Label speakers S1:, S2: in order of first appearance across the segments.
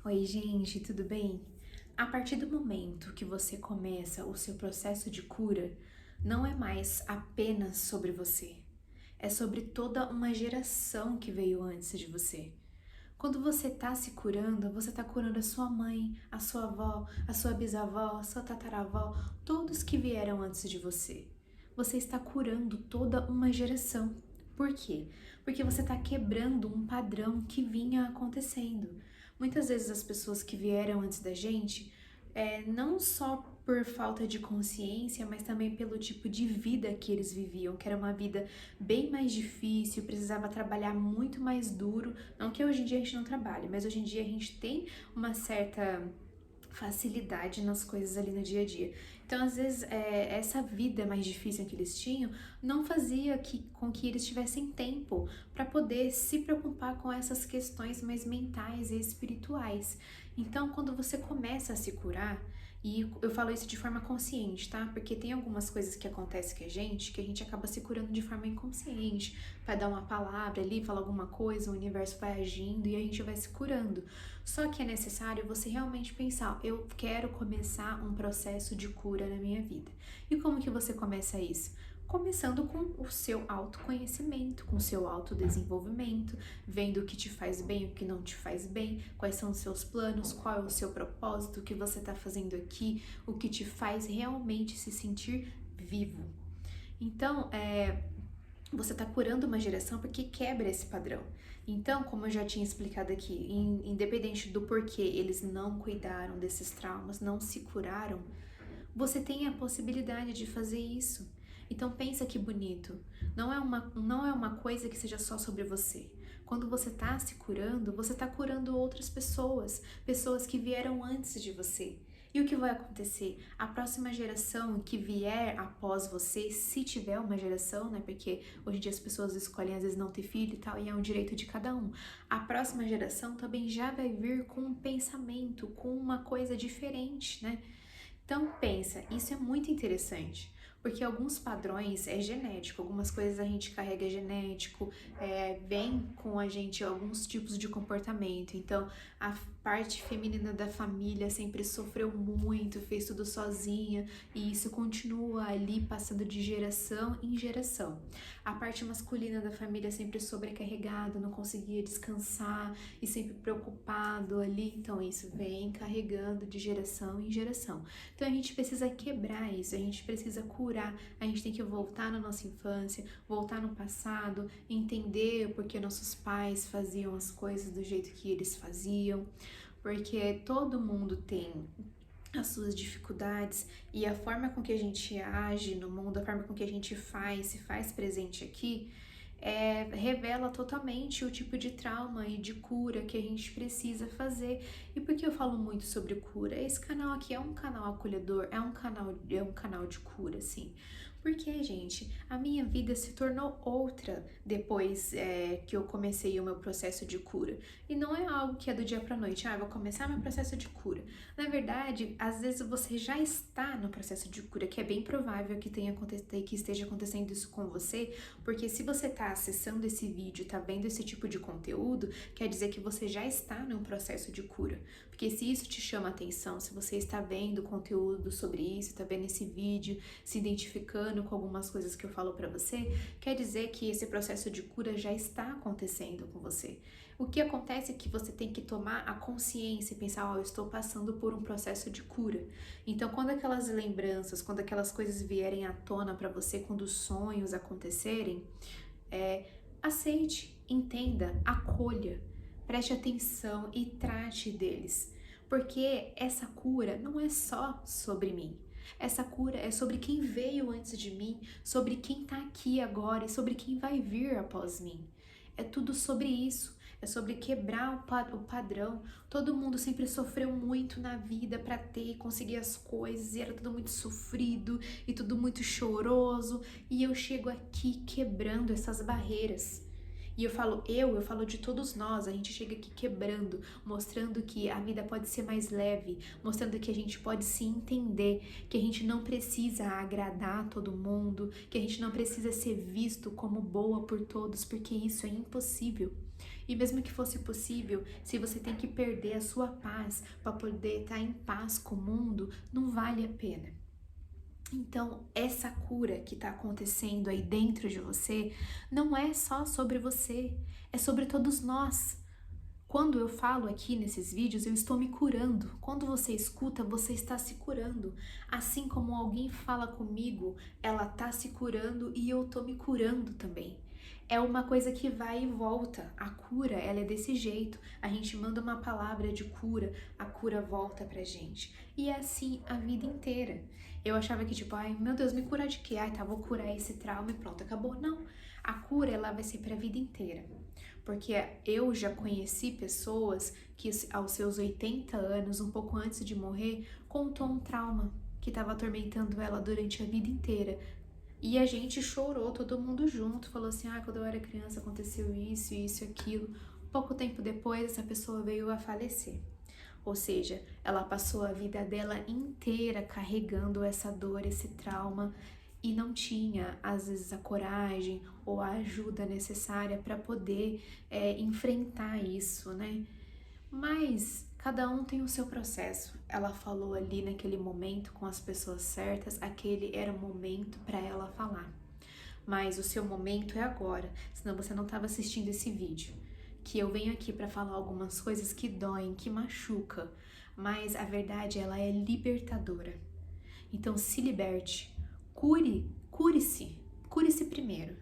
S1: Oi, gente, tudo bem? A partir do momento que você começa o seu processo de cura, não é mais apenas sobre você, é sobre toda uma geração que veio antes de você. Quando você está se curando, você está curando a sua mãe, a sua avó, a sua bisavó, a sua tataravó, todos que vieram antes de você. Você está curando toda uma geração. Por quê? Porque você está quebrando um padrão que vinha acontecendo. Muitas vezes as pessoas que vieram antes da gente, não só por falta de consciência, mas também pelo tipo de vida que eles viviam, que era uma vida bem mais difícil, precisava trabalhar muito mais duro. Não que hoje em dia a gente não trabalhe, mas hoje em dia a gente tem uma certa facilidade nas coisas ali no dia a dia. Então, às vezes, essa vida mais difícil que eles tinham não fazia com que eles tivessem tempo para poder se preocupar com essas questões mais mentais e espirituais. Então, quando você começa a se curar, e eu falo isso de forma consciente, tá? Porque tem algumas coisas que acontecem com a gente que a gente acaba se curando de forma inconsciente. Vai dar uma palavra ali, fala alguma coisa, o universo vai agindo e a gente vai se curando. Só que é necessário você realmente pensar, eu quero começar um processo de cura na minha vida. E como que você começa isso? Começando com o seu autoconhecimento, com o seu autodesenvolvimento, vendo o que te faz bem, o que não te faz bem, quais são os seus planos, qual é o seu propósito, o que você está fazendo aqui, o que te faz realmente se sentir vivo. Então, você está curando uma geração porque quebra esse padrão. Então, como eu já tinha explicado aqui, independente do porquê eles não cuidaram desses traumas, não se curaram, você tem a possibilidade de fazer isso. Então pensa que bonito. Não é uma coisa que seja só sobre você. Quando você está se curando, você está curando outras pessoas, pessoas que vieram antes de você. E o que vai acontecer? A próxima geração que vier após você, se tiver uma geração, né? Porque hoje em dia as pessoas escolhem às vezes não ter filho e tal, e é um direito de cada um. A próxima geração também já vai vir com um pensamento, com uma coisa diferente, né? Então pensa, isso é muito interessante, porque alguns padrões é genético, algumas coisas a gente carrega genético, vem com a gente alguns tipos de comportamento. Então a parte feminina da família sempre sofreu muito, fez tudo sozinha e isso continua ali passando de geração em geração. A parte masculina da família sempre sobrecarregada, não conseguia descansar e sempre preocupado ali, então isso vem carregando de geração em geração. Então a gente precisa quebrar isso, a gente precisa curar, a gente tem que voltar na nossa infância, voltar no passado, entender por que nossos pais faziam as coisas do jeito que eles faziam, porque todo mundo tem as suas dificuldades e a forma com que a gente age no mundo, a forma com que a gente se faz presente aqui, revela totalmente o tipo de trauma e de cura que a gente precisa fazer. E por que eu falo muito sobre cura? Esse canal aqui é um canal acolhedor, é um canal de cura, sim. Porque, gente, a minha vida se tornou outra depois que eu comecei o meu processo de cura. E não é algo que é do dia pra noite, eu vou começar meu processo de cura. Na verdade, às vezes você já está no processo de cura, que é bem provável que esteja acontecendo isso com você, porque se você está acessando esse vídeo, está vendo esse tipo de conteúdo, quer dizer que você já está num processo de cura. Porque se isso te chama atenção, se você está vendo conteúdo sobre isso, está vendo esse vídeo, se identificando com algumas coisas que eu falo para você, quer dizer que esse processo de cura já está acontecendo com você. O que acontece é que você tem que tomar a consciência e pensar, eu estou passando por um processo de cura. Então, quando aquelas lembranças, quando aquelas coisas vierem à tona para você, quando os sonhos acontecerem, aceite, entenda, acolha, preste atenção e trate deles. Porque essa cura não é só sobre mim. Essa cura é sobre quem veio antes de mim, sobre quem está aqui agora e sobre quem vai vir após mim. É tudo sobre isso. É sobre quebrar o padrão. Todo mundo sempre sofreu muito na vida para ter e conseguir as coisas, e era tudo muito sofrido e tudo muito choroso. E eu chego aqui quebrando essas barreiras. E eu falo de todos nós, a gente chega aqui quebrando, mostrando que a vida pode ser mais leve, mostrando que a gente pode se entender, que a gente não precisa agradar todo mundo, que a gente não precisa ser visto como boa por todos, porque isso é impossível. E mesmo que fosse possível, se você tem que perder a sua paz para poder estar em paz com o mundo, não vale a pena. Então, essa cura que está acontecendo aí dentro de você não é só sobre você, é sobre todos nós. Quando eu falo aqui nesses vídeos, eu estou me curando. Quando você escuta, você está se curando. Assim como alguém fala comigo, ela está se curando e eu estou me curando também. É uma coisa que vai e volta. A cura, ela é desse jeito. A gente manda uma palavra de cura, a cura volta pra gente. E é assim a vida inteira. Eu achava que tipo, ai meu Deus, me curar de quê? Ai tá, vou curar esse trauma e pronto, acabou. Não, a cura ela vai ser pra vida inteira. Porque eu já conheci pessoas que aos seus 80 anos, um pouco antes de morrer, contou um trauma que estava atormentando ela durante a vida inteira. E a gente chorou, todo mundo junto, falou assim, ah, quando eu era criança aconteceu isso, isso, aquilo. Pouco tempo depois, essa pessoa veio a falecer. Ou seja, ela passou a vida dela inteira carregando essa dor, esse trauma, e não tinha, às vezes, a coragem ou a ajuda necessária para poder enfrentar isso, né? Mas cada um tem o seu processo. Ela falou ali naquele momento com as pessoas certas, aquele era o momento para ela falar. Mas o seu momento é agora, senão você não estava assistindo esse vídeo. Que eu venho aqui para falar algumas coisas que doem, que machucam, mas a verdade ela é libertadora. Então se liberte, cure-se primeiro.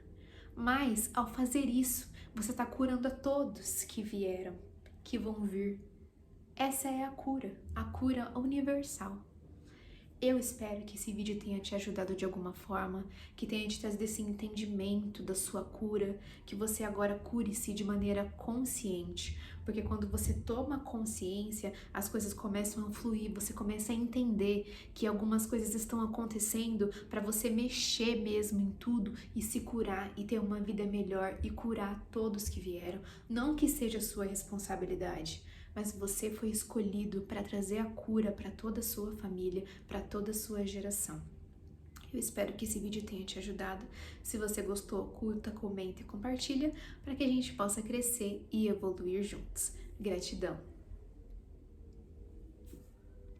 S1: Mas ao fazer isso, você está curando a todos que vieram, que vão vir. Essa é a cura universal. Eu espero que esse vídeo tenha te ajudado de alguma forma, que tenha te trazido esse entendimento da sua cura, que você agora cure-se de maneira consciente, porque quando você toma consciência, as coisas começam a fluir, você começa a entender que algumas coisas estão acontecendo para você mexer mesmo em tudo e se curar e ter uma vida melhor e curar todos que vieram, não que seja sua responsabilidade. Mas você foi escolhido para trazer a cura para toda a sua família, para toda a sua geração. Eu espero que esse vídeo tenha te ajudado. Se você gostou, curta, comenta e compartilha para que a gente possa crescer e evoluir juntos. Gratidão!